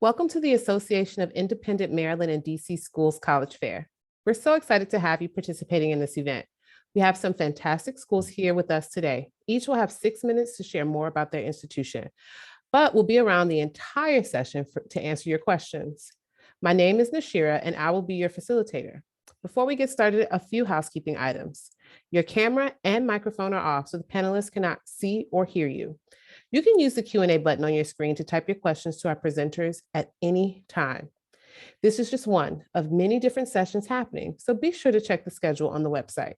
Welcome to the Association of Independent Maryland and DC Schools College Fair. We're so excited to have you participating in this event. We have some fantastic schools here with us today. Each will have 6 minutes to share more about their institution, but we'll be around the entire session to answer your questions. My name is Nashira, and I will be your facilitator. Before we get started, a few housekeeping items. Your camera and microphone are off, so the panelists cannot see or hear you. You can use the Q&A button on your screen to type your questions to our presenters at any time. This is just one of many different sessions happening, so be sure to check the schedule on the website.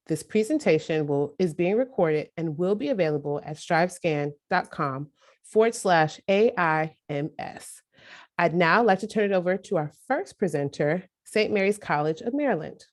This presentation is being recorded and will be available at strivescan.com/AIMS. I'd now like to turn it over to our first presenter, St. Mary's College of Maryland.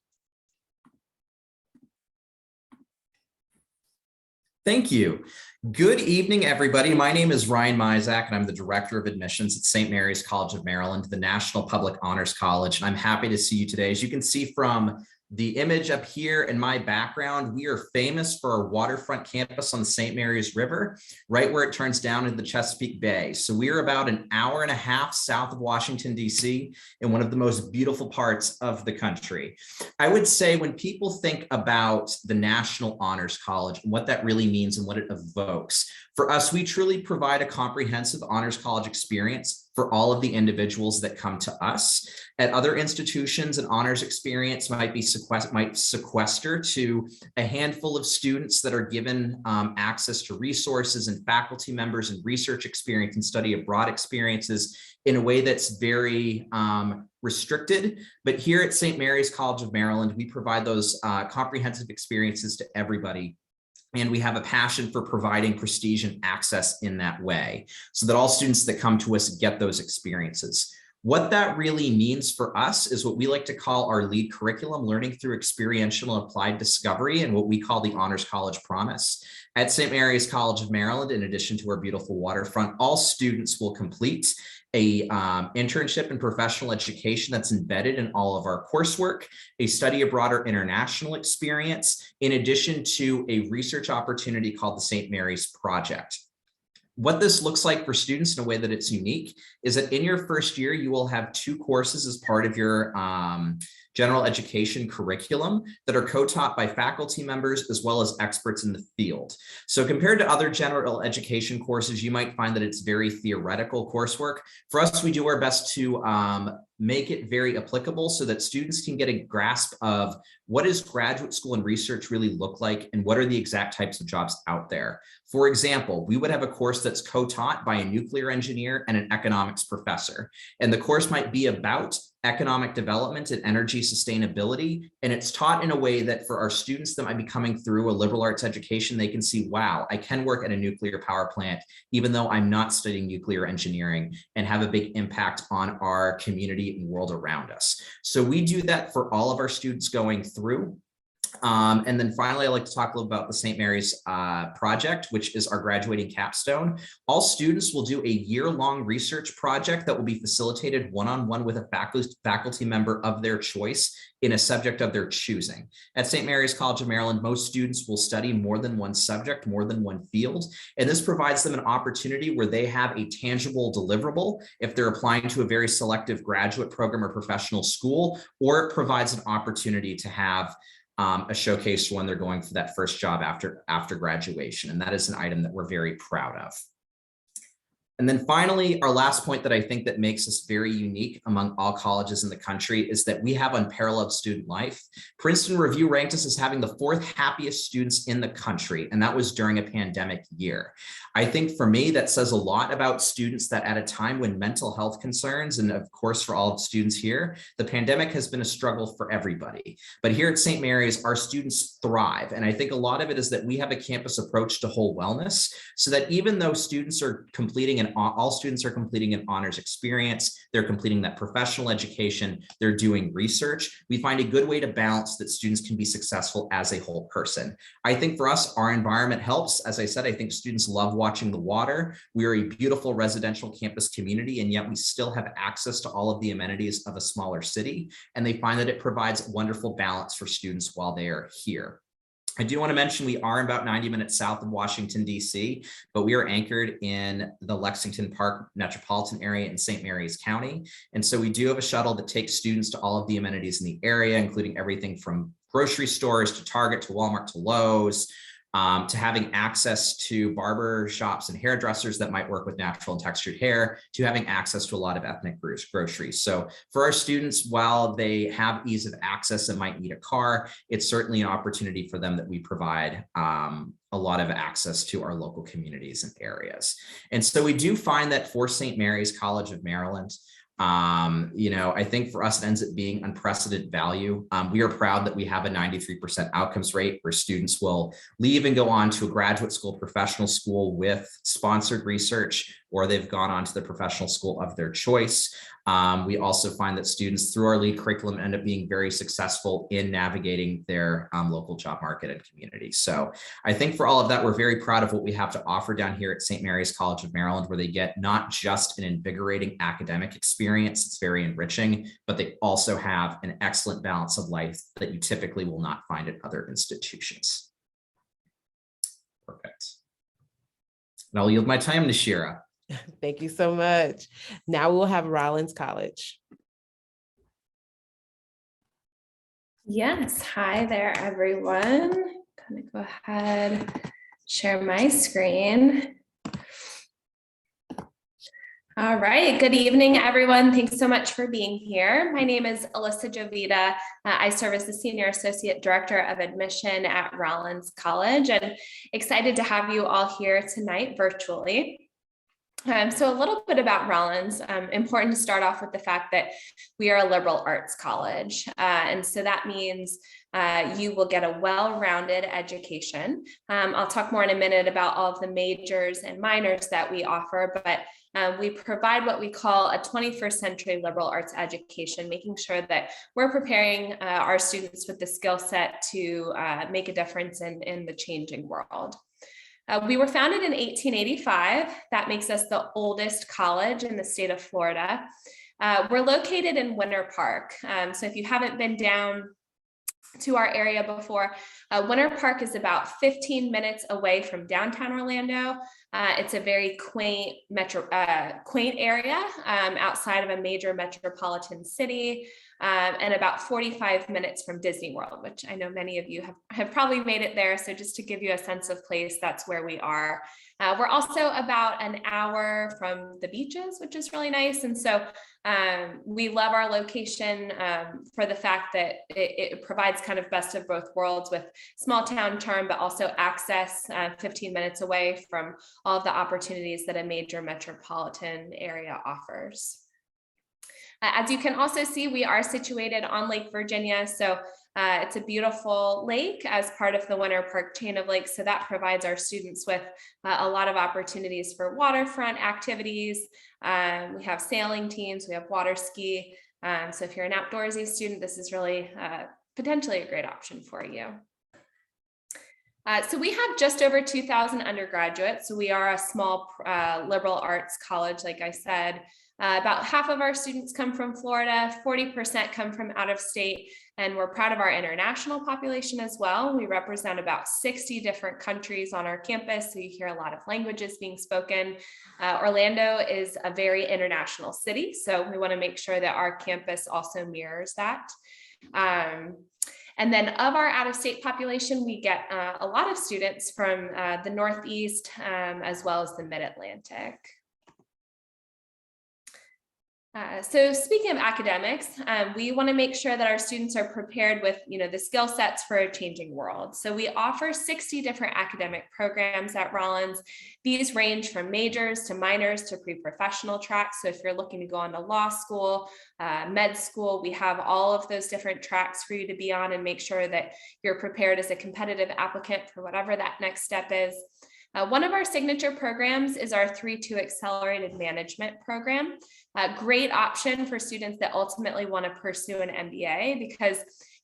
Thank you. Good evening, everybody. My name is Ryan Mizak, and I'm the Director of Admissions at St. Mary's College of Maryland, the National Public Honors College. And I'm happy to see you today. As you can see from the image up here in my background, we are famous for our waterfront campus on the St. Mary's River, right where it turns down into the Chesapeake Bay. So we are about an hour and a half south of Washington, D.C., in one of the most beautiful parts of the country. I would say when people think about the National Honors College and what that really means and what it evokes, for us, we truly provide a comprehensive honors college experience for all of the individuals that come to us. At other institutions, an honors experience might sequester to a handful of students that are given access to resources and faculty members and research experience and study abroad experiences in a way that's very restricted. But here at St. Mary's College of Maryland, we provide those comprehensive experiences to everybody. And we have a passion for providing prestige and access in that way so that all students that come to us get those experiences. What that really means for us is what we like to call our lead curriculum, learning through experiential and applied discovery, and what we call the Honors College Promise. At St. Mary's College of Maryland, in addition to our beautiful waterfront, all students will complete a internship in professional education that's embedded in all of our coursework, a study abroad or international experience, in addition to a research opportunity called the St. Mary's Project. What this looks like for students in a way that it's unique is that in your first year, you will have 2 courses as part of your general education curriculum that are co-taught by faculty members as well as experts in the field. So compared to other general education courses, you might find that it's very theoretical coursework. For us, we do our best to make it very applicable so that students can get a grasp of what does graduate school and research really look like and what are the exact types of jobs out there. For example, we would have a course that's co-taught by a nuclear engineer and an economics professor. And the course might be about economic development and energy sustainability. And it's taught in a way that for our students that might be coming through a liberal arts education, they can see, wow, I can work at a nuclear power plant, even though I'm not studying nuclear engineering, and have a big impact on our community and world around us. So we do that for all of our students going through. And then finally, I'd like to talk a little about the St. Mary's project, which is our graduating capstone. All students will do a year-long research project that will be facilitated one-on-one with a faculty member of their choice in a subject of their choosing. At St. Mary's College of Maryland, most students will study more than one subject, more than one field, and this provides them an opportunity where they have a tangible deliverable if they're applying to a very selective graduate program or professional school, or it provides an opportunity to have a showcase when they're going for that first job after graduation. And that is an item that we're very proud of. And then finally, our last point that I think that makes us very unique among all colleges in the country is that we have unparalleled student life. Princeton Review ranked us as having the 4th happiest students in the country, and that was during a pandemic year. I think for me, that says a lot about students that at a time when mental health concerns, and of course for all of the students here, the pandemic has been a struggle for everybody. But here at St. Mary's, our students thrive. And I think a lot of it is that we have a campus approach to whole wellness, so that even though students are completing all students are completing an honors experience, they're completing that professional education, they're doing research, we find a good way to balance that students can be successful as a whole person. I think for us, our environment helps. As I said, I think students love watching the water. We are a beautiful residential campus community, and yet we still have access to all of the amenities of a smaller city. And they find that it provides wonderful balance for students while they are here. I do want to mention we are about 90 minutes south of Washington, D.C., but we are anchored in the Lexington Park metropolitan area in St. Mary's County. And so we do have a shuttle that takes students to all of the amenities in the area, including everything from grocery stores to Target to Walmart to Lowe's, to having access to barber shops and hairdressers that might work with natural and textured hair, to having access to a lot of ethnic groceries. So for our students, while they have ease of access and might need a car, it's certainly an opportunity for them that we provide a lot of access to our local communities and areas. And so we do find that for St. Mary's College of Maryland, I think for us, it ends up being unprecedented value. We are proud that we have a 93% outcomes rate where students will leave and go on to a graduate school, professional school with sponsored research, or they've gone on to the professional school of their choice. We also find that students through our lead curriculum end up being very successful in navigating their local job market and community. So I think for all of that, we're very proud of what we have to offer down here at St. Mary's College of Maryland, where they get not just an invigorating academic experience, it's very enriching, but they also have an excellent balance of life that you typically will not find at other institutions. Perfect. And I'll yield my time to Shira. Thank you so much. Now we'll have Rollins College. Yes, hi there, everyone. Gonna go ahead, share my screen. All right, good evening, everyone. Thanks so much for being here. My name is Alyssa Jovita. I serve as the Senior Associate Director of Admission at Rollins College, and excited to have you all here tonight virtually. So a little bit about Rollins. Important to start off with the fact that we are a liberal arts college. And so that means you will get a well-rounded education. I'll talk more in a minute about all of the majors and minors that we offer, but we provide what we call a 21st century liberal arts education, making sure that we're preparing our students with the skill set to make a difference in the changing world. We were founded in 1885. That makes us the oldest college in the state of Florida. We're located in Winter Park. So if you haven't been down to our area before, Winter Park is about 15 minutes away from downtown Orlando. It's a very quaint area outside of a major metropolitan city, and about 45 minutes from Disney World, which I know many of you have probably made it there. So just to give you a sense of place, that's where we are. We're also about an hour from the beaches, which is really nice. And so we love our location for the fact that it provides kind of best of both worlds with small town charm, but also access 15 minutes away from all of the opportunities that a major metropolitan area offers. As you can also see, we are situated on Lake Virginia. So it's a beautiful lake as part of the Winter Park chain of lakes. So that provides our students with a lot of opportunities for waterfront activities. We have sailing teams, we have water ski. So if you're an outdoorsy student, this is really potentially a great option for you. So we have just over 2,000 undergraduates. So we are a small liberal arts college, like I said. About half of our students come from Florida, 40% come from out of state, and we're proud of our international population as well. We represent about 60 different countries on our campus, so you hear a lot of languages being spoken. Orlando is a very international city, so we want to make sure that our campus also mirrors that. And then of our out-of-state population, we get a lot of students from the Northeast as well as the Mid-Atlantic. So speaking of academics, we want to make sure that our students are prepared with, the skill sets for a changing world. So we offer 60 different academic programs at Rollins. These range from majors to minors to pre-professional tracks. So if you're looking to go on to law school, med school, we have all of those different tracks for you to be on and make sure that you're prepared as a competitive applicant for whatever that next step is. One of our signature programs is our 3-2 Accelerated Management program. A great option for students that ultimately want to pursue an MBA because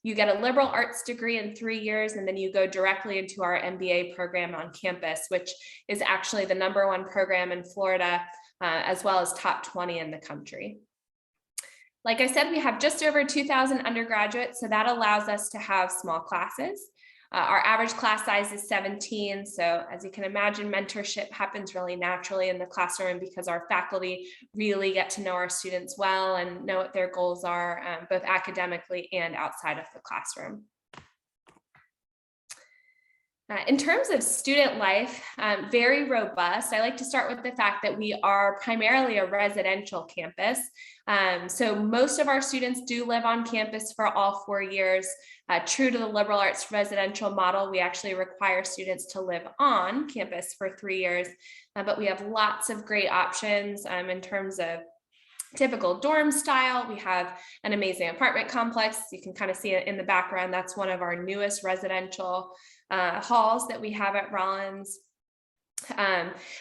you get a liberal arts degree in 3 years and then you go directly into our MBA program on campus, which is actually the #1 program in Florida, as well as top 20 in the country. Like I said, we have just over 2,000 undergraduates, so that allows us to have small classes. Our average class size is 17. So as you can imagine, mentorship happens really naturally in the classroom because our faculty really get to know our students well and know what their goals are, both academically and outside of the classroom. In terms of student life, very robust. I like to start with the fact that we are primarily a residential campus. So most of our students do live on campus for all 4 years. True to the liberal arts residential model, we actually require students to live on campus for 3 years, but we have lots of great options in terms of typical dorm style. We have an amazing apartment complex. You can kind of see it in the background. That's one of our newest residential halls that we have at Rollins.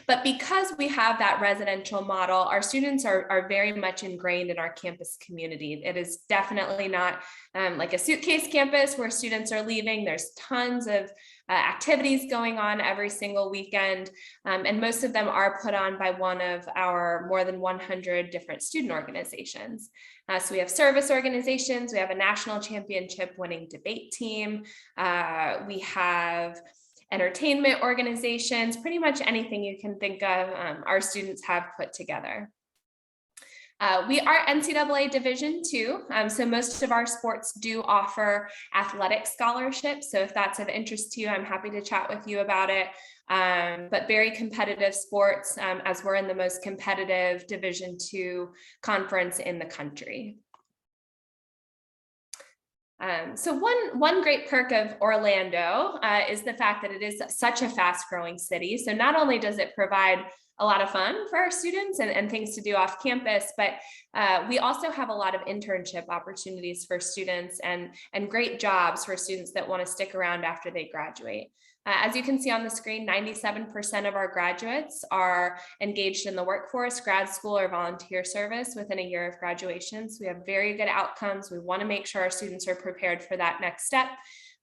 But because we have that residential model, our students are very much ingrained in our campus community. It is definitely not like a suitcase campus where students are leaving. There's tons of activities going on every single weekend, and most of them are put on by one of our more than 100 different student organizations. So we have service organizations, we have a national championship winning debate team, we have entertainment organizations, pretty much anything you can think of, our students have put together. We are NCAA Division II, so most of our sports do offer athletic scholarships. So if that's of interest to you, I'm happy to chat with you about it. But very competitive sports, as we're in the most competitive Division II conference in the country. So one great perk of Orlando is the fact that it is such a fast-growing city. So not only does it provide a lot of fun for our students and things to do off campus, but we also have a lot of internship opportunities for students and great jobs for students that want to stick around after they graduate. As you can see on the screen, 97% of our graduates are engaged in the workforce, grad school, or volunteer service within a year of graduation. So we have very good outcomes. We want to make sure our students are prepared for that next step.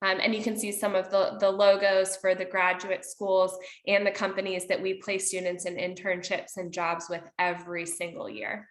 And you can see some of the logos for the graduate schools and the companies that we place students in internships and jobs with every single year.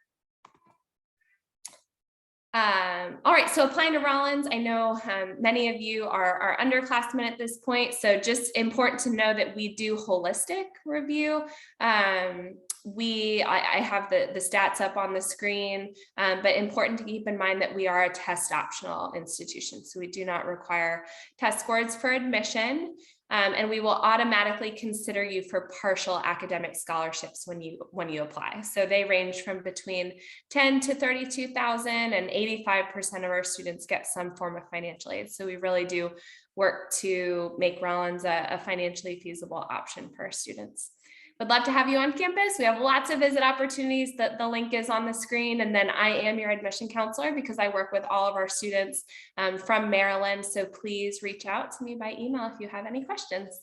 All right, so applying to Rollins, I know many of you are underclassmen at this point, so just important to know that we do holistic review. I have the stats up on the screen, but important to keep in mind that we are a test optional institution, so we do not require test scores for admission. And we will automatically consider you for partial academic scholarships when you apply. So they range from between 10 to 32,000, and 85% of our students get some form of financial aid. So we really do work to make Rollins a financially feasible option for our students. Would love to have you on campus. We have lots of visit opportunities. The link is on the screen. And then I am your admission counselor because I work with all of our students from Maryland. So please reach out to me by email if you have any questions.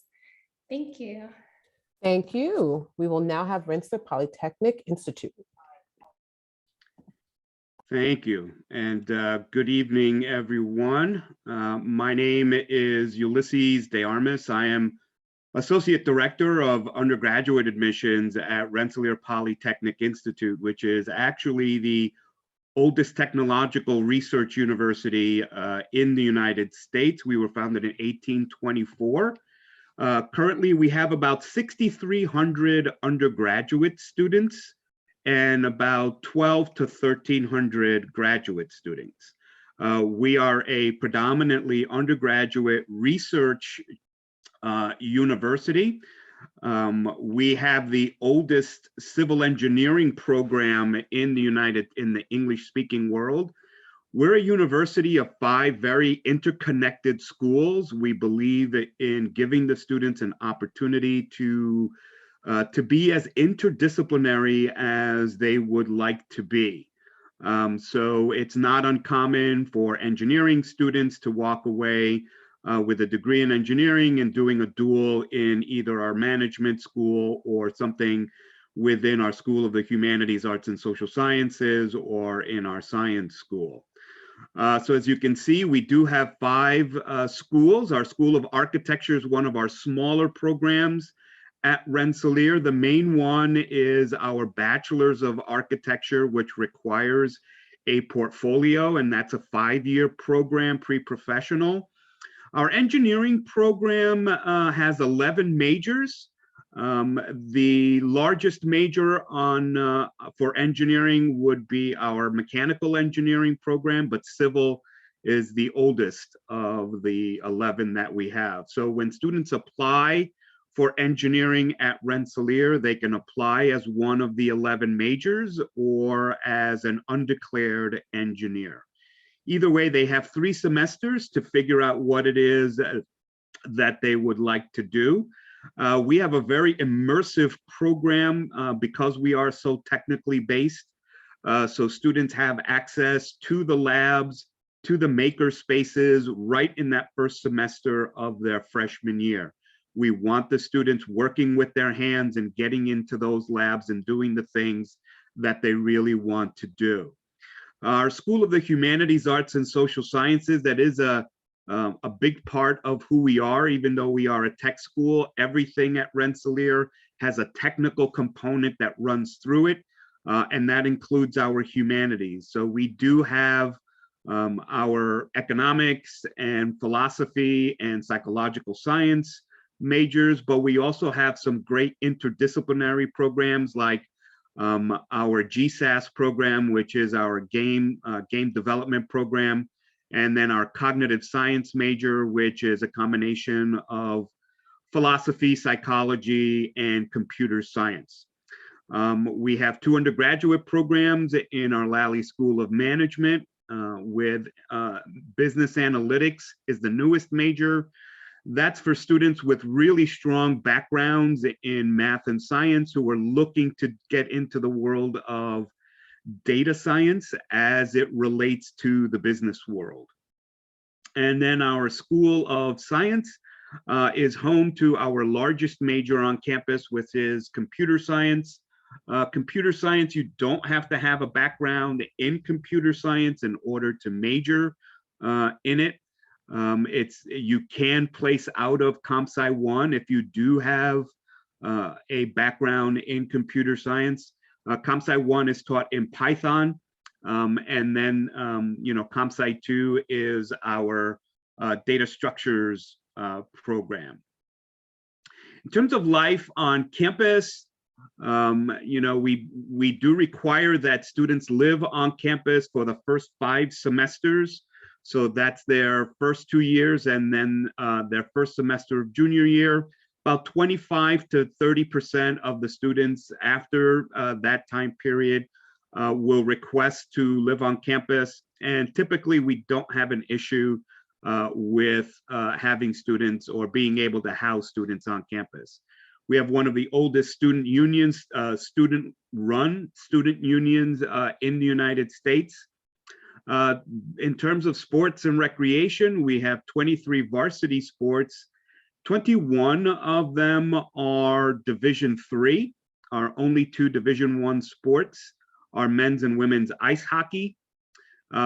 Thank you. Thank you. We will now have Rensselaer Polytechnic Institute. Thank you, and good evening, everyone. My name is Ulysses De Armas. I am Associate Director of Undergraduate Admissions at Rensselaer Polytechnic Institute, which is actually the oldest technological research university in the United States. We were founded in 1824. Currently, we have about 6,300 undergraduate students and about 12 to 1,300 graduate students. We are a predominantly undergraduate research university. We have the oldest civil engineering program in the English-speaking world. We're a university of 5 very interconnected schools. We believe in giving the students an opportunity to be as interdisciplinary as they would like to be. So it's not uncommon for engineering students to walk away with a degree in engineering and doing a dual in either our management school or something within our School of the Humanities, Arts, and Social Sciences, or in our science school. So as you can see, we do have 5 schools. Our School of Architecture is one of our smaller programs at Rensselaer. The main one is our Bachelor's of Architecture, which requires a portfolio, and that's a 5-year program, pre-professional. Our engineering program has 11 majors. The largest major for engineering would be our mechanical engineering program, but civil is the oldest of the 11 that we have. So when students apply for engineering at Rensselaer, they can apply as one of the 11 majors or as an undeclared engineer. Either way, they have 3 semesters to figure out what it is that they would like to do. We have a very immersive program because we are so technically based. So students have access to the labs, to the maker spaces right in that first semester of their freshman year. We want the students working with their hands and getting into those labs and doing the things that they really want to do. Our School of the Humanities, Arts, and Social Sciences, that is a big part of who we are, even though we are a tech school. Everything at Rensselaer has a technical component that runs through it, and that includes our humanities. So we do have our economics and philosophy and psychological science majors, but we also have some great interdisciplinary programs like our GSAS program, which is our game development program, and then our cognitive science major, which is a combination of philosophy, psychology, and computer science. We have 2 undergraduate programs in our Lally School of Management with business analytics is the newest major. That's for students with really strong backgrounds in math and science who are looking to get into the world of data science as it relates to the business world. And then our School of Science is home to our largest major on campus, which is computer science. Computer science, you don't have to have a background in computer science in order to major in it. You can place out of Comp Sci 1 if you do have a background in computer science. Comp Sci 1 is taught in Python, and then Comp Sci 2 is our data structures program. In terms of life on campus, we do require that students live on campus for the first 5 semesters. So that's their first 2 years and then their first semester of junior year. About 25 to 30% of the students after that time period will request to live on campus. And typically we don't have an issue with having students or being able to house students on campus. We have one of the oldest student unions, student-run student unions in the United States. In terms of sports and recreation, we have 23 varsity sports. 21 of them are Division III. Our only 2 Division I sports are men's and women's ice hockey.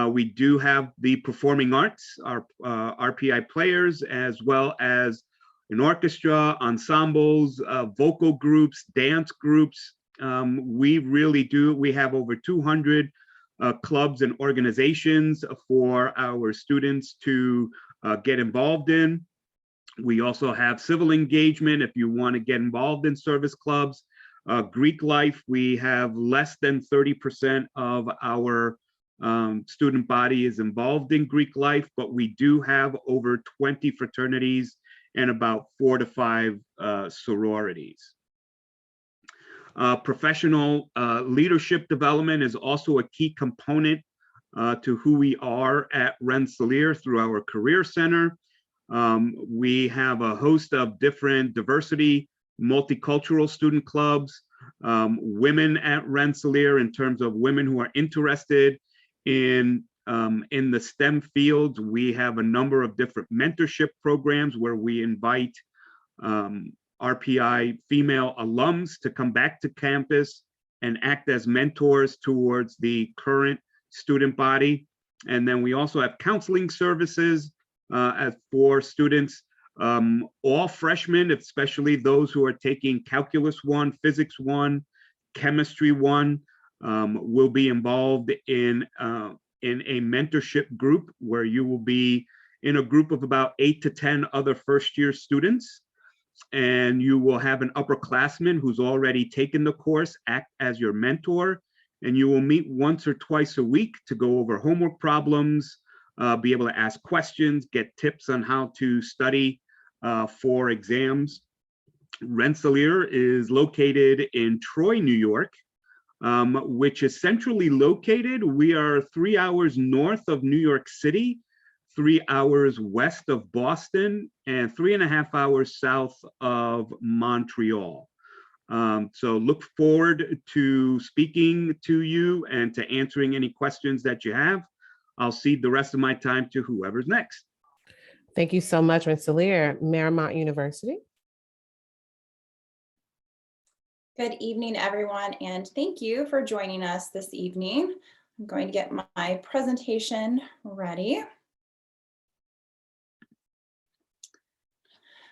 We do have the performing arts, our RPI players, as well as an orchestra, ensembles, vocal groups, dance groups. We have over 200 clubs and organizations for our students to get involved in. We also have civil engagement if you want to get involved in service clubs. Greek life, we have less than 30% of our student body is involved in Greek life, but we do have over 20 fraternities and about 4 to 5 sororities. Professional leadership development is also a key component to who we are at Rensselaer through our Career Center. We have a host of different diversity, multicultural student clubs, women at Rensselaer in terms of women who are interested in the STEM fields. We have a number of different mentorship programs where we invite RPI female alums to come back to campus and act as mentors towards the current student body. And then we also have counseling services for students. All freshmen, especially those who are taking Calculus 1, Physics 1, Chemistry 1, will be involved in a mentorship group where you will be in a group of about 8 to 10 other first-year students. And you will have an upperclassman who's already taken the course act as your mentor. And you will meet once or twice a week to go over homework problems, be able to ask questions, get tips on how to study for exams. Rensselaer is located in Troy, New York, which is centrally located. We are 3 hours north of New York City, 3 hours west of Boston, and 3.5 hours south of Montreal. So look forward to speaking to you and to answering any questions that you have. I'll cede the rest of my time to whoever's next. Thank you so much, Rensselaer. Marymount University. Good evening, everyone, and thank you for joining us this evening. I'm going to get my presentation ready.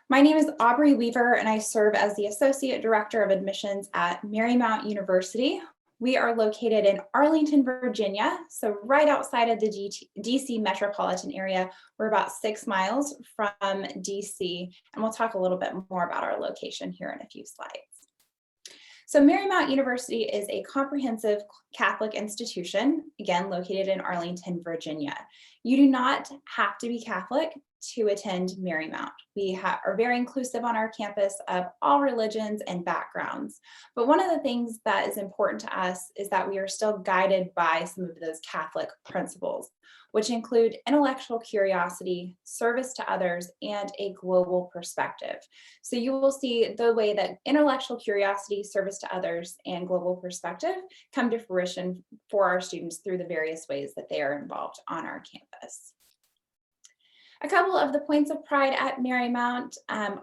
My name is Aubrey Weaver, and I serve as the Associate Director of Admissions at Marymount University. We are located in Arlington, Virginia, so right outside of the DC metropolitan area. We're about 6 miles from DC, and we'll talk a little bit more about our location here in a few slides. So Marymount University is a comprehensive Catholic institution, again, located in Arlington, Virginia. You do not have to be Catholic to attend Marymount. We are very inclusive on our campus of all religions and backgrounds. But one of the things that is important to us is that we are still guided by some of those Catholic principles, which include intellectual curiosity, service to others, and a global perspective. So you will see the way that intellectual curiosity, service to others, and global perspective come to fruition for our students through the various ways that they are involved on our campus. A couple of the points of pride at Marymount,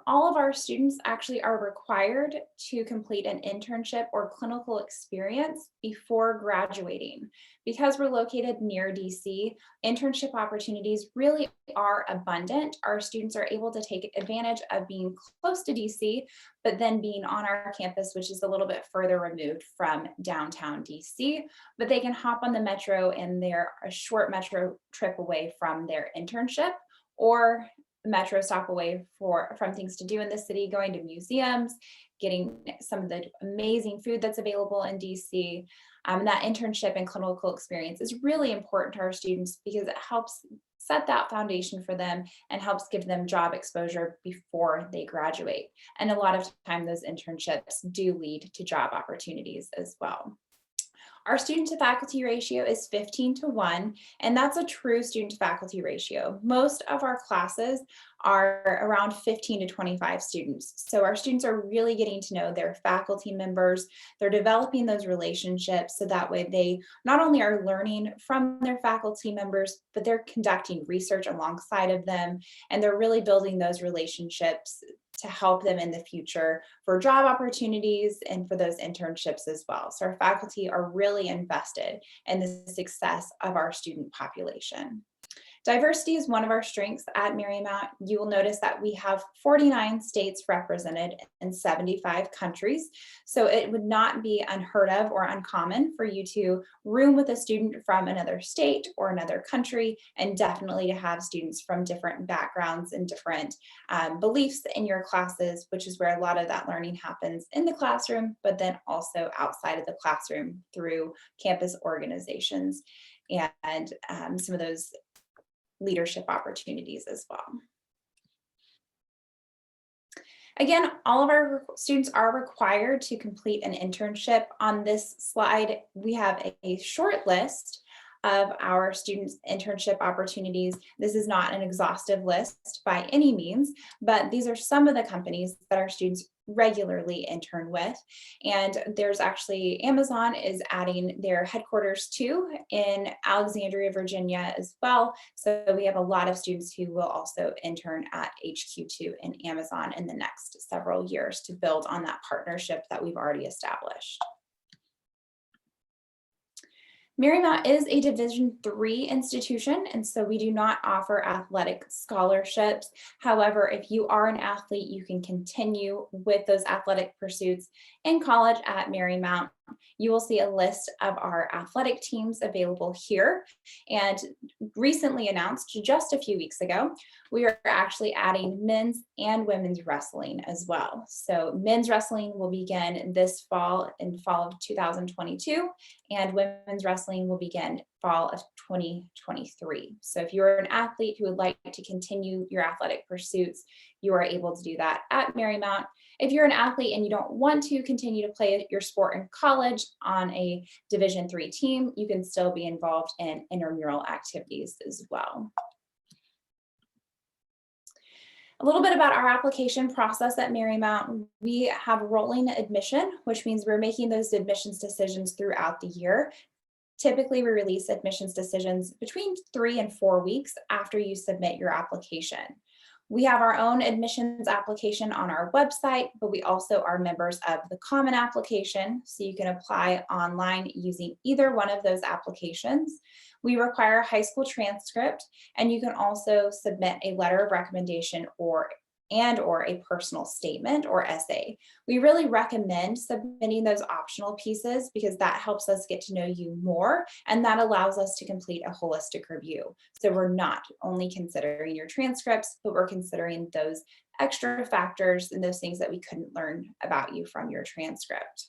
all of our students actually are required to complete an internship or clinical experience before graduating. Because we're located near DC, internship opportunities really are abundant. Our students are able to take advantage of being close to DC, but then being on our campus, which is a little bit further removed from downtown DC, but they can hop on the metro and they're a short metro trip away from their internship, or metro stop away from things to do in the city, going to museums, getting some of the amazing food that's available in DC. That internship and clinical experience is really important to our students because it helps set that foundation for them and helps give them job exposure before they graduate. And a lot of time those internships do lead to job opportunities as well. Our student to faculty ratio is 15:1, and that's a true student to faculty ratio. Most of our classes are around 15 to 25 students. So our students are really getting to know their faculty members. They're developing those relationships so that way they not only are learning from their faculty members, but they're conducting research alongside of them, and they're really building those relationships to help them in the future for job opportunities and for those internships as well. So our faculty are really invested in the success of our student population. Diversity is one of our strengths at Marymount. You will notice that we have 49 states represented in 75 countries. So it would not be unheard of or uncommon for you to room with a student from another state or another country, and definitely to have students from different backgrounds and different beliefs in your classes, which is where a lot of that learning happens in the classroom, but then also outside of the classroom through campus organizations and some of those leadership opportunities as well. Again, all of our students are required to complete an internship. On this slide, we have a short list of our students' internship opportunities. This is not an exhaustive list by any means, but these are some of the companies that our students regularly intern with. And there's actually, Amazon is adding their headquarters too in Alexandria, Virginia as well. So we have a lot of students who will also intern at HQ2 in Amazon in the next several years to build on that partnership that we've already established. Marymount is a Division III institution, and so we do not offer athletic scholarships. However, if you are an athlete, you can continue with those athletic pursuits in college at Marymount. You will see a list of our athletic teams available here. And recently announced just a few weeks ago, we are actually adding men's and women's wrestling as well. So men's wrestling will begin this fall, in fall of 2022, and women's wrestling will begin fall of 2023. So if you're an athlete who would like to continue your athletic pursuits, you are able to do that at Marymount. If you're an athlete and you don't want to continue to play your sport in college on a Division III team, you can still be involved in intramural activities as well. A little bit about our application process at Marymount. We have rolling admission, which means we're making those admissions decisions throughout the year. Typically, we release admissions decisions between 3 and 4 weeks after you submit your application. We have our own admissions application on our website, but we also are members of the Common Application, so you can apply online using either one of those applications. We require a high school transcript, and you can also submit a letter of recommendation or a personal statement or essay. We really recommend submitting those optional pieces because that helps us get to know you more, and that allows us to complete a holistic review. So we're not only considering your transcripts, but we're considering those extra factors and those things that we couldn't learn about you from your transcript.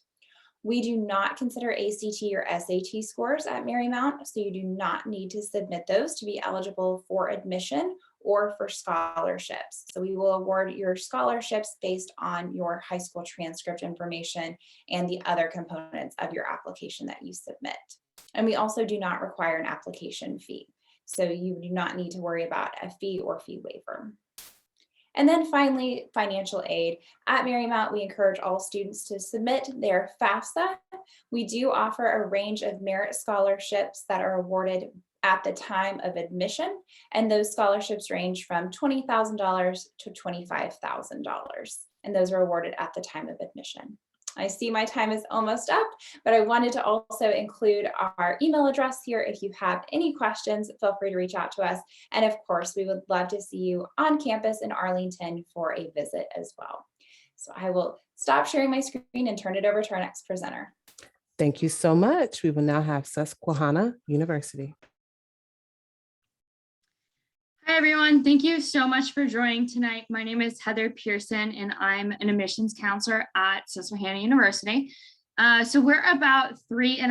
We do not consider ACT or SAT scores at Marymount, so you do not need to submit those to be eligible for admission or for scholarships. So we will award your scholarships based on your high school transcript information and the other components of your application that you submit. And we also do not require an application fee. So you do not need to worry about a fee or fee waiver. And then finally, financial aid. At Marymount, we encourage all students to submit their FAFSA. We do offer a range of merit scholarships that are awarded at the time of admission, and those scholarships range from $20,000 to $25,000, and those are awarded at the time of admission. I see my time is almost up, but I wanted to also include our email address here. If you have any questions, feel free to reach out to us. And of course, we would love to see you on campus in Arlington for a visit as well. So I will stop sharing my screen and turn it over to our next presenter. Thank you so much. We will now have Susquehanna University. Hi, everyone. Thank you so much for joining tonight. My name is Heather Pearson, and I'm an admissions counselor at Susquehanna University. So we're about 3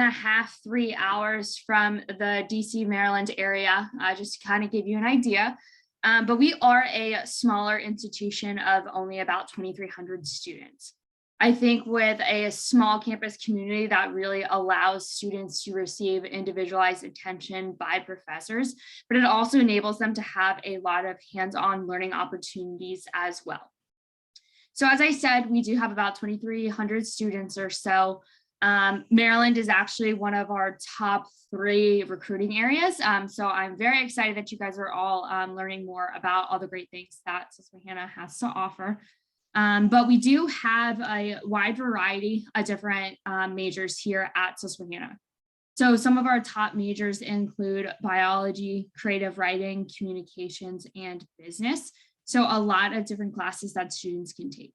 hours from the DC, Maryland area, just to kind of give you an idea. But we are a smaller institution of only about 2,300 students. I think with a small campus community that really allows students to receive individualized attention by professors, but it also enables them to have a lot of hands-on learning opportunities as well. So as I said, we do have about 2,300 students or so. Maryland is actually one of our top 3 recruiting areas. So I'm very excited that you guys are all learning more about all the great things that Susquehanna has to offer. But we do have a wide variety of different majors here at Susquehanna. So some of our top majors include biology, creative writing, communications, and business. So a lot of different classes that students can take.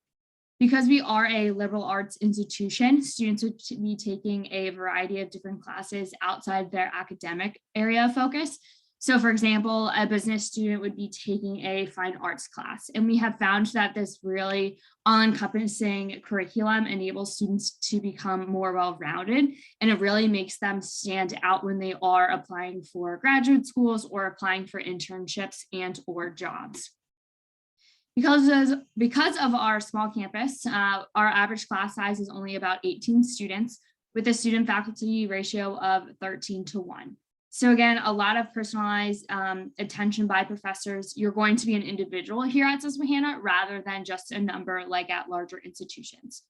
Because we are a liberal arts institution, students would be taking a variety of different classes outside their academic area of focus. So for example, a business student would be taking a fine arts class. And we have found that this really all-encompassing curriculum enables students to become more well-rounded, and it really makes them stand out when they are applying for graduate schools or applying for internships and or jobs. Because of our small campus, our average class size is only about 18 students with a student faculty ratio of 13:1. So again, a lot of personalized attention by professors. You're going to be an individual here at Susquehanna rather than just a number like at larger institutions.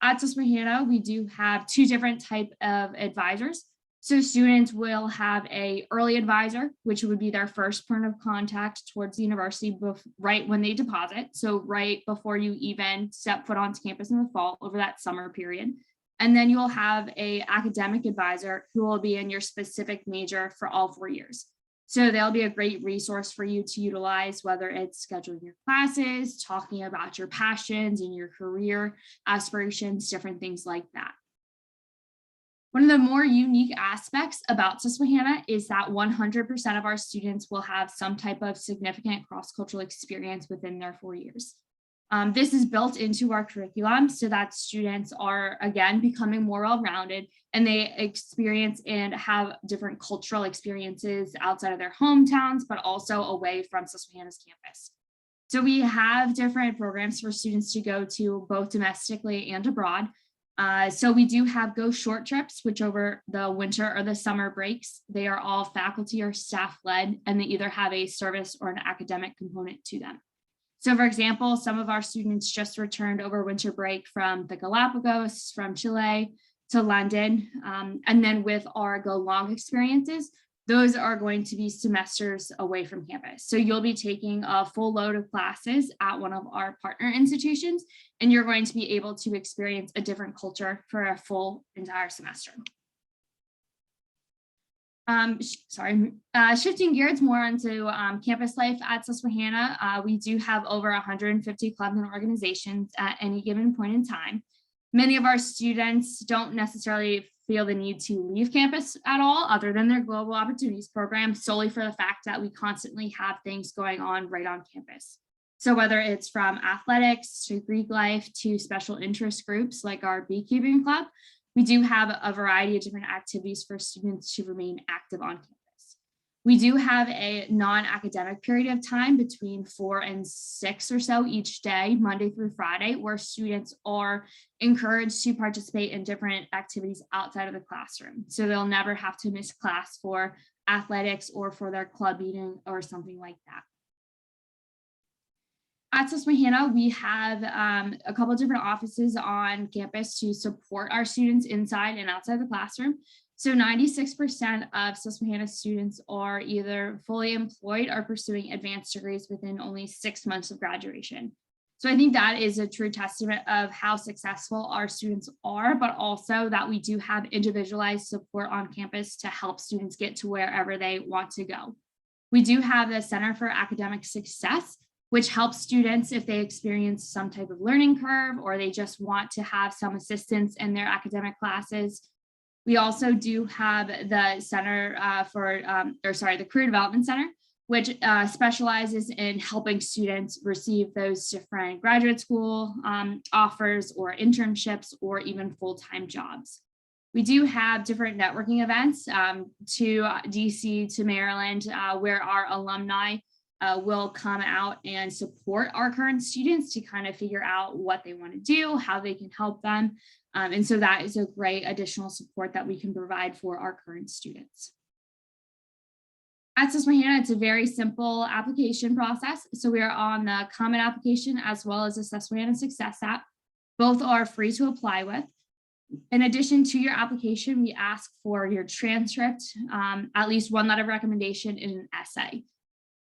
At Susquehanna, we do have 2 different types of advisors. So students will have an early advisor, which would be their first point of contact towards the university right when they deposit. So right before you even step foot onto campus in the fall over that summer period. And then you'll have an academic advisor who will be in your specific major for all 4 years. So they'll be a great resource for you to utilize, whether it's scheduling your classes, talking about your passions and your career aspirations, different things like that. One of the more unique aspects about Susquehanna is that 100% of our students will have some type of significant cross-cultural experience within their 4 years. This is built into our curriculum so that students are, again, becoming more well-rounded, and they experience and have different cultural experiences outside of their hometowns, but also away from Susquehanna's campus. So we have different programs for students to go to both domestically and abroad. So we do have Go Short trips, which over the winter or the summer breaks, they are all faculty or staff led, and they either have a service or an academic component to them. So for example, some of our students just returned over winter break from the Galapagos, from Chile to London. And then with our Go Long experiences, those are going to be semesters away from campus. So you'll be taking a full load of classes at one of our partner institutions, and you're going to be able to experience a different culture for a full entire semester. Shifting gears more into campus life at Susquehanna, we do have over 150 clubs and organizations at any given point in time. Many of our students don't necessarily feel the need to leave campus at all, other than their Global Opportunities program, solely for the fact that we constantly have things going on right on campus. So whether it's from athletics to Greek life to special interest groups like our beekeeping club, we do have a variety of different activities for students to remain active on campus. We do have a non-academic period of time between 4 and 6 or so each day, Monday through Friday, where students are encouraged to participate in different activities outside of the classroom. So they'll never have to miss class for athletics or for their club meeting or something like that. At Susquehanna, we have a couple of different offices on campus to support our students inside and outside the classroom. So 96% of Susquehanna students are either fully employed or pursuing advanced degrees within only 6 months of graduation. So I think that is a true testament of how successful our students are, but also that we do have individualized support on campus to help students get to wherever they want to go. We do have the Center for Academic Success, which helps students if they experience some type of learning curve or they just want to have some assistance in their academic classes. We also do have the Center the Career Development Center, which specializes in helping students receive those different graduate school offers or internships or even full-time jobs. We do have different networking events to DC, to Maryland, where our alumni will come out and support our current students to kind of figure out what they want to do, how they can help them. And so that is a great additional support that we can provide for our current students. At Susquehanna, it's a very simple application process. So we are on the Common Application as well as the Susquehanna Success app. Both are free to apply with. In addition to your application, we ask for your transcript, at least one letter of recommendation, and an essay.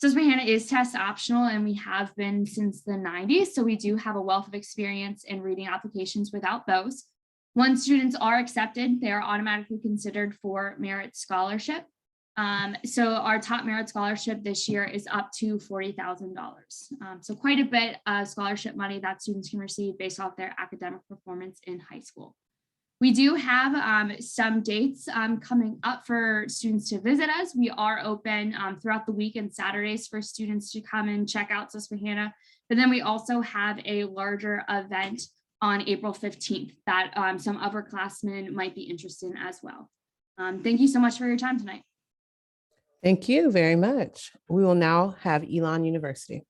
Susquehanna is test optional, and we have been since the 90s, so we do have a wealth of experience in reading applications without those. Once students are accepted, they are automatically considered for merit scholarship. So our top merit scholarship this year is up to $40,000. So quite a bit of scholarship money that students can receive based off their academic performance in high school. We do have some dates coming up for students to visit us. We are open throughout the week and Saturdays for students to come and check out Susquehanna. But then we also have a larger event on April 15th that some upperclassmen might be interested in as well. Thank you so much for your time tonight. Thank you very much. We will now have Elon University.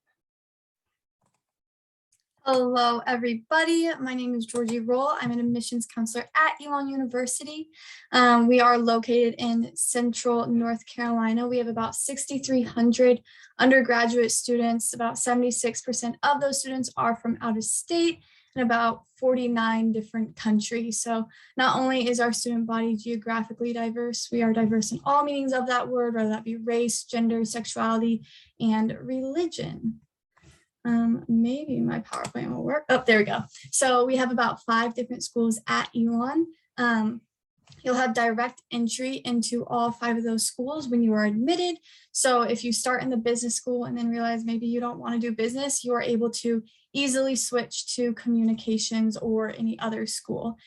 Hello, everybody. My name is Georgie Roll. I'm an admissions counselor at Elon University. We are located in central North Carolina. We have about 6,300 undergraduate students. About 76% of those students are from out of state and about 49 different countries. So not only is our student body geographically diverse, we are diverse in all meanings of that word, whether that be race, gender, sexuality, and religion. Maybe my PowerPoint will work. Oh, there we go. So we have about 5 different schools at Elon. You'll have direct entry into all 5 of those schools when you are admitted. So if you start in the business school and then realize maybe you don't want to do business, you are able to easily switch to communications or any other school.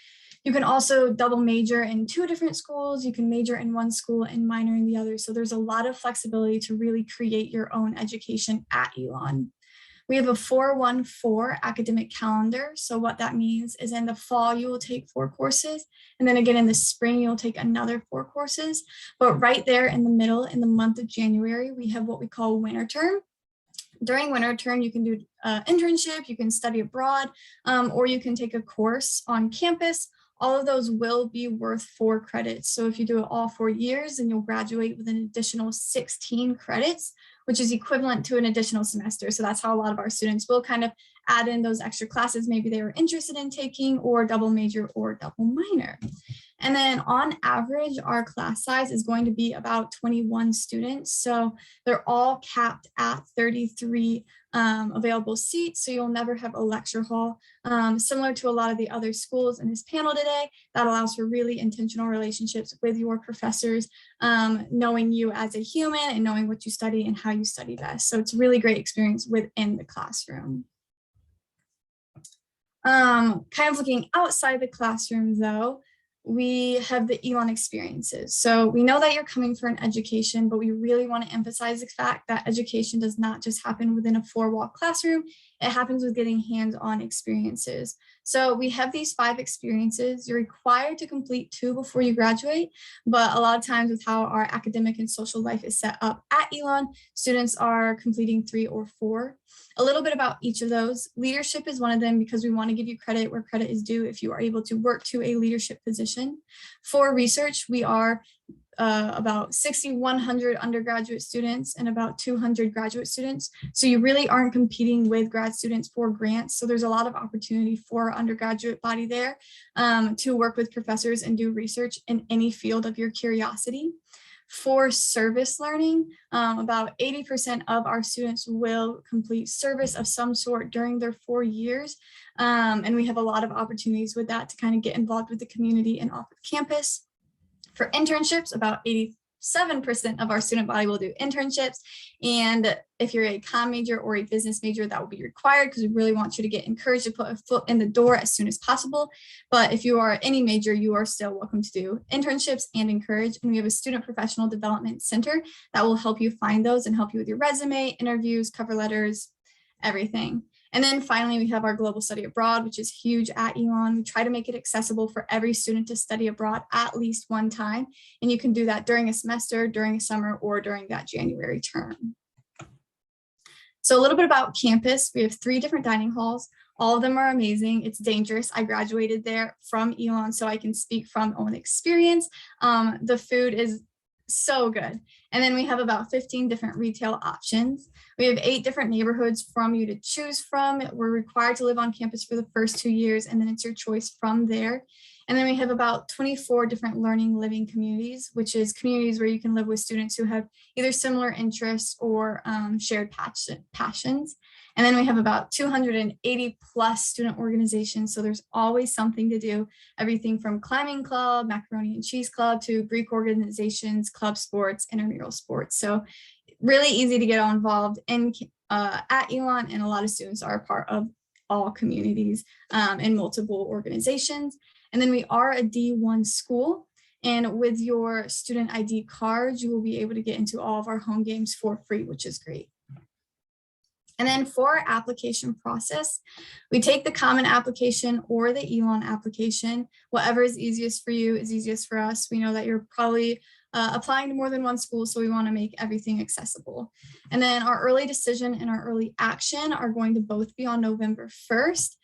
You can also double major in 2 different schools. You can major in one school and minor in the other. So there's a lot of flexibility to really create your own education at Elon. We have a 4-1-4 academic calendar. So what that means is in the fall, you will take 4 courses. And then again, in the spring, you'll take another 4 courses. But right there in the middle, in the month of January, we have what we call winter term. During winter term, you can do internship, you can study abroad, or you can take a course on campus. All of those will be worth 4 credits. So if you do it all 4 years, then you'll graduate with an additional 16 credits, which is equivalent to an additional semester. So that's how a lot of our students will kind of add in those extra classes maybe they were interested in taking, or double major or double minor. And then on average, our class size is going to be about 21 students. So they're all capped at 33 available seats. So you'll never have a lecture hall. Similar to a lot of the other schools in this panel today, that allows for really intentional relationships with your professors, knowing you as a human and knowing what you study and how you study best. So it's a really great experience within the classroom. Kind of looking outside the classroom though, we have the Elon experiences. So we know that you're coming for an education, but we really want to emphasize the fact that education does not just happen within a 4-wall classroom. It happens with getting hands-on experiences. So we have these 5 experiences. You're required to complete 2 before you graduate, but a lot of times with how our academic and social life is set up at Elon, students are completing 3 or 4. A little bit about each of those. Leadership is one of them because we want to give you credit where credit is due if you are able to work to a leadership position. For research, we are about 6,100 undergraduate students and about 200 graduate students. So you really aren't competing with grad students for grants. So there's a lot of opportunity for our undergraduate body there to work with professors and do research in any field of your curiosity. For service learning, about 80% of our students will complete service of some sort during their 4 years. And we have a lot of opportunities with that to kind of get involved with the community and off of campus. For internships, about 87% of our student body will do internships. And if you're a comm major or a business major, that will be required because we really want you to get encouraged to put a foot in the door as soon as possible. But if you are any major, you are still welcome to do internships and encourage. And we have a student professional development center that will help you find those and help you with your resume, interviews, cover letters, everything. And then finally, we have our global study abroad, which is huge at Elon. We try to make it accessible for every student to study abroad at least one time. And you can do that during a semester, during a summer, or during that January term. So a little bit about campus. We have 3 different dining halls. All of them are amazing. It's dangerous. I graduated there from Elon, so I can speak from own experience. The food is so good. And then we have about 15 different retail options. We have 8 different neighborhoods from you to choose from. We're required to live on campus for the first 2 years, and then it's your choice from there. And then we have about 24 different learning living communities, which is communities where you can live with students who have either similar interests or shared passions. And then we have about 280 plus student organizations. So there's always something to do, everything from climbing club, macaroni and cheese club, to Greek organizations, club sports, intramural sports. So really easy to get involved in at Elon, and a lot of students are a part of all communities and multiple organizations. And then we are a D1 school, and with your student ID cards, you will be able to get into all of our home games for free, which is great. And then for our application process, we take the common application or the Elon application. Whatever is easiest for you is easiest for us. We know that you're probably applying to more than one school, so we want to make everything accessible. And then our early decision and our early action are going to both be on November 1st.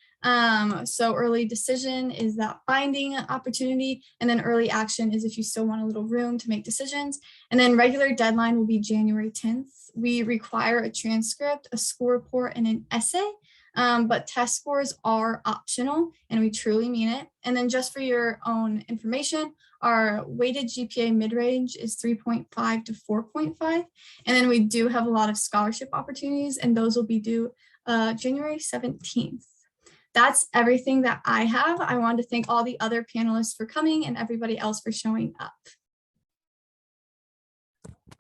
So early decision is that binding opportunity, and then early action is if you still want a little room to make decisions. And then regular deadline will be January 10th. We require a transcript, a score report, and an essay, but test scores are optional, and we truly mean it. And then just for your own information, our weighted GPA mid-range is 3.5 to 4.5. And then we do have a lot of scholarship opportunities, and those will be due January 17th. That's everything that I have. I wanted to thank all the other panelists for coming and everybody else for showing up.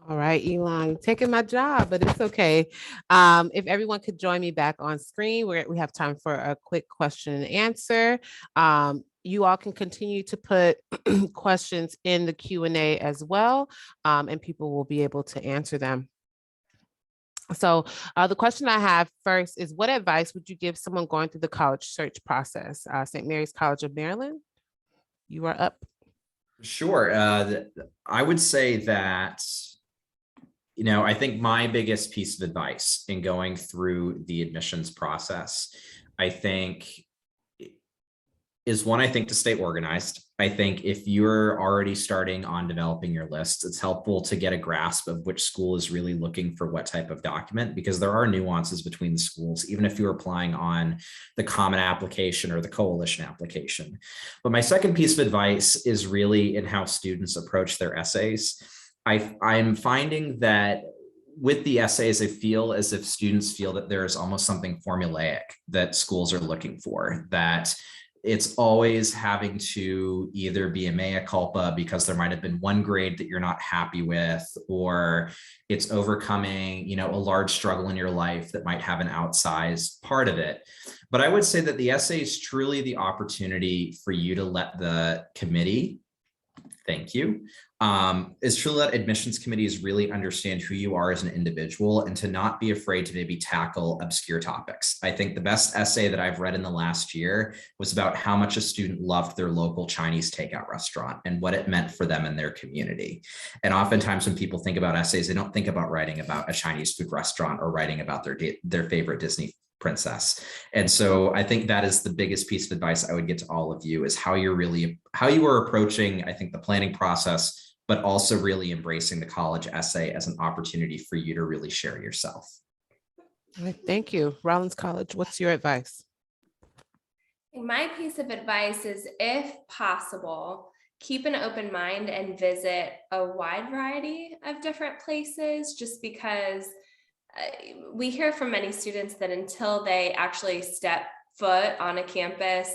All right, Elon, taking my job, but it's okay. If everyone could join me back on screen, we have time for a quick question and answer. You all can continue to put questions in the Q&A as well, and people will be able to answer them. So the question I have first is, what advice would you give someone going through the college search process? St. Mary's College of Maryland, you are up. Sure. I would say that, I think my biggest piece of advice in going through the admissions process, I think, is one, I think to stay organized. I think if you're already starting on developing your list, it's helpful to get a grasp of which school is really looking for what type of document, because there are nuances between the schools, even if you're applying on the common application or the coalition application. But my second piece of advice is really in how students approach their essays. I'm finding that with the essays, I feel as if students feel that there is almost something formulaic that schools are looking for, that it's always having to either be a mea culpa because there might have been one grade that you're not happy with, or it's overcoming, a large struggle in your life that might have an outsized part of it. But I would say that the essay is truly the opportunity for you to let the committee, thank you, is truly let admissions committees really understand who you are as an individual, and to not be afraid to maybe tackle obscure topics. I think the best essay that I've read in the last year was about how much a student loved their local Chinese takeout restaurant and what it meant for them and their community. And oftentimes when people think about essays, they don't think about writing about a Chinese food restaurant or writing about their favorite Disney princess. And so I think that is the biggest piece of advice I would get to all of you, is how you are approaching, I think, the planning process, but also really embracing the college essay as an opportunity for you to really share yourself. All right, thank you. Rollins College, what's your advice? My piece of advice is, if possible, keep an open mind and visit a wide variety of different places, just because we hear from many students that until they actually step foot on a campus,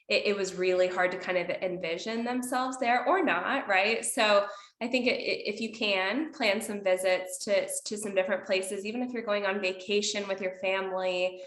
it was really hard to kind of envision themselves there, or not, right? So I think if you can plan some visits to some different places, even if you're going on vacation with your family,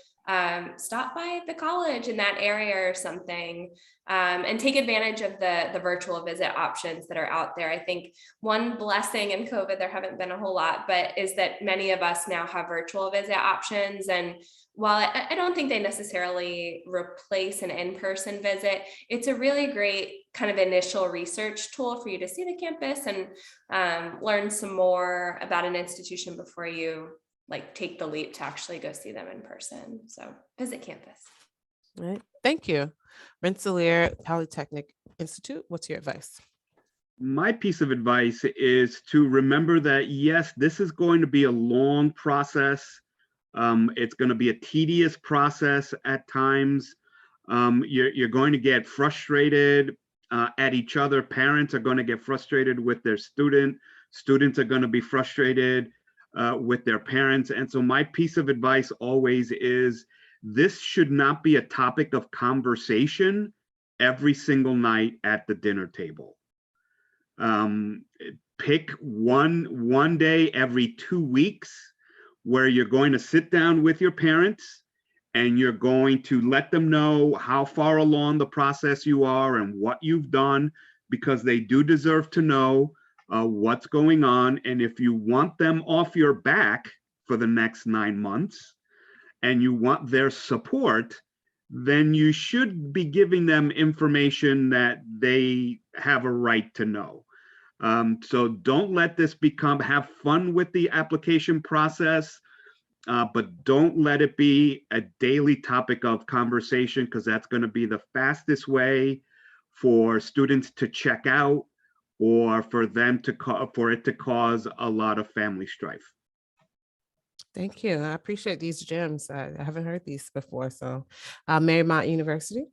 stop by the college in that area or something, and take advantage of the virtual visit options that are out there. I think one blessing in COVID, there haven't been a whole lot, but is that many of us now have virtual visit options. And while I don't think they necessarily replace an in-person visit, it's a really great kind of initial research tool for you to see the campus and learn some more about an institution before you take the leap to actually go see them in person. So visit campus. All right, thank you. Rensselaer Polytechnic Institute, what's your advice? My piece of advice is to remember that, yes, this is going to be a long process. It's going to be a tedious process at times. You're going to get frustrated at each other. Parents are going to get frustrated with their student. Students are going to be frustrated with their parents. And so my piece of advice always is, this should not be a topic of conversation every single night at the dinner table. Pick one day every 2 weeks where you're going to sit down with your parents and you're going to let them know how far along the process you are and what you've done, because they do deserve to know what's going on. And if you want them off your back for the next 9 months and you want their support, then you should be giving them information that they have a right to know. So don't let this have fun with the application process, but don't let it be a daily topic of conversation, because that's going to be the fastest way for students to check out, or for it to cause a lot of family strife. Thank you. I appreciate these gems. I haven't heard these before. So Marymount University.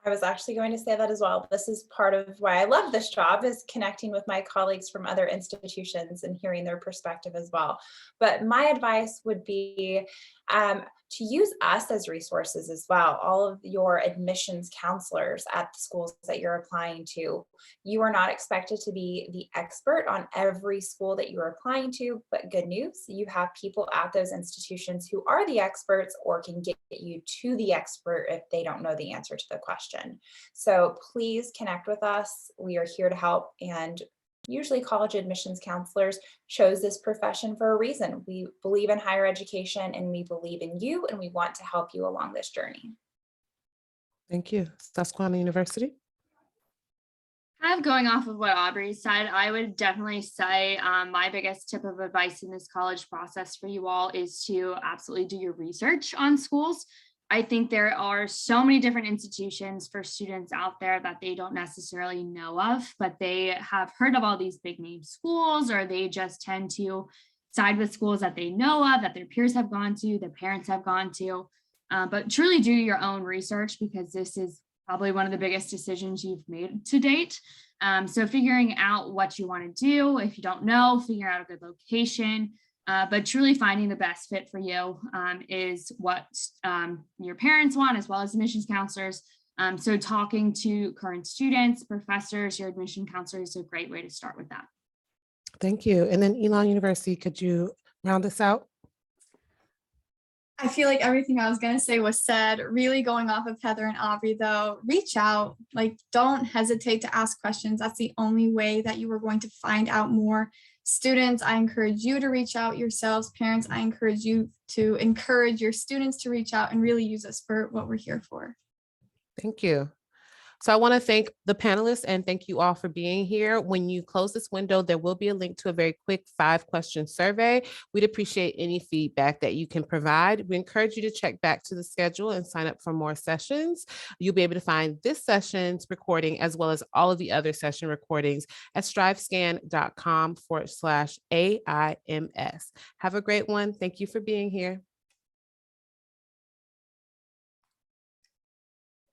I was actually going to say that as well. This is part of why I love this job, is connecting with my colleagues from other institutions and hearing their perspective as well. But my advice would be, to use us as resources as well. All of your admissions counselors at the schools that you're applying to, you are not expected to be the expert on every school that you're applying to, but good news, you have people at those institutions who are the experts or can get you to the expert if they don't know the answer to the question. So please connect with us. We are here to help, and usually college admissions counselors chose this profession for a reason. We believe in higher education and we believe in you, and we want to help you along this journey. Thank you. Susquehanna University. Kind of going off of what Aubrey said, I would definitely say my biggest tip of advice in this college process for you all is to absolutely do your research on schools. I think there are so many different institutions for students out there that they don't necessarily know of, but they have heard of all these big name schools, or they just tend to side with schools that they know of, that their peers have gone to, their parents have gone to. But truly do your own research, because this is probably one of the biggest decisions you've made to date. So figuring out what you want to do, if you don't know, figure out a good location. But truly finding the best fit for you is what your parents want, as well as admissions counselors. So talking to current students, professors, your admission counselor is a great way to start with that. Thank you. And then Elon University, could you round us out? I feel like everything I was going to say was said. Really going off of Heather and Aubrey, though, reach out. Like, don't hesitate to ask questions. That's the only way that you are going to find out more. Students, I encourage you to reach out yourselves. Parents, I encourage you to encourage your students to reach out and really use us for what we're here for. Thank you. So I want to thank the panelists and thank you all for being here. When you close this window, there will be a link to a very quick 5-question survey. We'd appreciate any feedback that you can provide. We encourage you to check back to the schedule and sign up for more sessions. You'll be able to find this session's recording, as well as all of the other session recordings, at strivescan.com/AIMS. Have a great one. Thank you for being here.